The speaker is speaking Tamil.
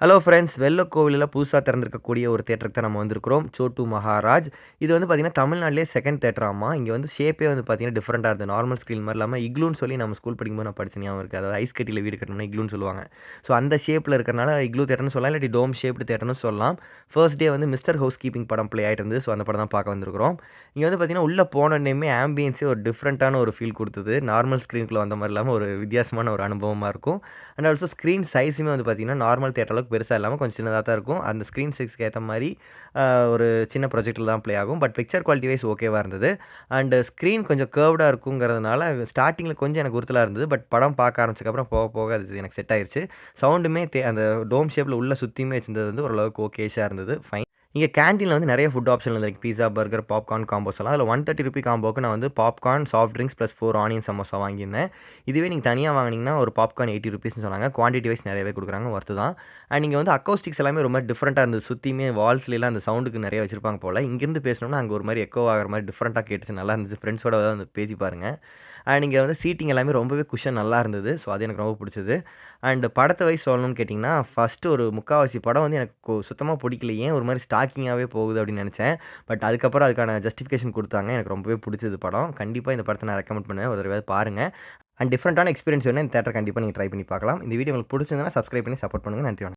ஹலோ ஃப்ரெண்ட்ஸ், வெள்ளக்கோவிலில் புதுசாக திறந்திருக்கக்கூடிய ஒரு தியேட்டருக்கு தான் நம்ம வந்திருக்கிறோம். சோட்டு மகாராஜ். இது வந்து பார்த்தீங்கன்னா, தமிழ்நாட்டிலேயே செகண்ட் தியேட்டராமா. இங்கே வந்து ஷேப்பே வந்து பார்த்தீங்கன்னா, டிஃப்ரெண்ட்டாக இருந்தது. நார்மல் ஸ்க்ரீன் மாரி இல்லாம இக்லூன்னு சொல்லி நம்ம ஸ்கூல் படிக்கும்போது நான் படிச்ச ஞாபகம் இருக்கு. அதாவது ஐஸ் கட்டியில வீடு கட்டணும்னா இக்லூன்னு சொல்லுவாங்க. ஸோ அந்த ஷேப்பில இருக்கிறனால இக்லூ தியேட்டர்னு சொல்லலாம். இல்லாட்டி டோம் ஷேப்டு தியேட்டர்னு சொல்லலாம். ஃபர்ஸ்ட் டே வந்து மிஸ்டர் ஹவுஸ் கீப்பிங் படம் ப்ளே ஆயிட்டு இருந்தது. ஸோ அந்த படம் தான் பார்க்க வந்திருக்கிறோம். இங்கே வந்து பார்த்தீங்கன்னா, உள்ள போனோனேயுமே ஆம்பியன்ஸே ஒரு டிஃப்ரெண்ட்டான ஒரு ஃபீல் குடுத்தது. நார்மல் ஸ்க்ரீனுக்குள்ள வந்த மாரி இல்லாம ஒரு வித்தியாசமான ஒரு அனுபவமா இருக்கும். அண்ட் ஆல்சோ ஸ்க்ரீன் சைஸுமே வந்து பார்த்தீங்கன்னா, நார்மல் தியேட்டர் அளவுக்கு பெருசா இல்லாம கொஞ்சம் சின்னதா தான் இருக்கும். அந்த ஸ்க்ரீன் சைஸ்க்கு ஏத்த மாரி ஒரு சின்ன ப்ரொஜெக்டர்ல தான் ப்ளே ஆகும். பட் பிக்சர் குவாலிட்டி வைஸ் ஓகேவா இருந்தது. அண்ட் ஸ்க்ரீன் கொஞ்சம் கர்வ்டா இருக்குங்கிறதுனால ஸ்டார்ட்டிங்கில கொஞ்சம் எனக்கு உறுத்தலா இருந்தது. பட் படம் பார்க்க ஆரம்பிச்சதுக்கப்புறம் போக போக அது எனக்கு செட் ஆயிருச்சு. சவுண்டுமே அந்த டோம் ஷேப்ல உள்ள சுத்தியுமே வச்சிருந்தது வந்து ஓரளவுக்கு ஓகேஷா இருந்தது. ஃபைன். இங்க கேன்டீன்ல வந்து நெறைய ஃபுட் ஆப்ஷன் இருந்தது. பீஸா, பர்கர், பாப்கார்ன் காம்போஸ் எல்லாம். அதில ₹130 காம்போக்கு நான் வந்து popcorn, soft drinks plus 4 onion samosa வாங்கியிருந்தேன். இதுவே நீங்க தனியா வாங்குனீங்கன்னா, ஒரு பாப்கார்ன் ₹80ன்னு சொன்னாங்க. குவான்டிட்டி வைஸ் நெறையவே குடுக்குறாங்க. ஒர்த்து தான். அண்ட் இங்க வந்து அக்கோஸ்டிக்ஸ் எல்லாமே ரொம்ப டிஃபரெண்ட்டா இருந்தது. சுத்தியுமே வால்ஸ்லலாம் அந்த சவுண்டுக்கு நெறைய வச்சிருப்பாங்க போல. இங்கிருந்து பேசினோம்னா, அங்க ஒரு மாரி எக்கோ ஆகுற மாரி டிஃபரெண்ட்டா கேட்டுச்சு. நல்லா இருந்துச்சு. ஃப்ரெண்ட்ஸோட வந்து பேசி பாருங்க. அண்ட் இங்க வந்து சீட்டிங் எல்லாமே ரொம்பவே குஷன் நல்லா இருந்தது. ஸோ அது எனக்கு ரொம்ப புடிச்சது. அண்ட் படத்த வைஸ் சொல்லணும்னு கேட்டிங்கன்னா, ஃபர்ஸ்ட்டு ஒரு முக்காவாசி படம் வந்து எனக்கு சுத்தமா புடிக்கல. ஏன் ஒரு மாரி ஸ்டாக்கிங்காவே போகுது அப்படின்னு நெனச்சேன். பட் அதுக்கப்புறம் அதுக்கான ஜஸ்டிஃபிகேஷன் குடுத்தாங்க. எனக்கு ரொம்பவே புடிச்சது படம். கண்டிப்பா இந்த படத்த நான் ரெக்கமெண்ட் பண்ணுவேன். ஒரு தடவையாவது பாருங்க. அண்ட் டிஃபரெண்ட்டான எக்ஸ்பீரியன்ஸ் வேணும்னா இந்த தியேட்டர் கண்டிப்பா நீங்க ட்ரை பண்ணி பார்க்கலாம். இந்த வீடியோ உங்களுக்கு புடிச்சிருந்ததுனா சப்ஸ்கிரைப் பண்ணி சப்போர்ட் பண்ணுங்க. நன்றி.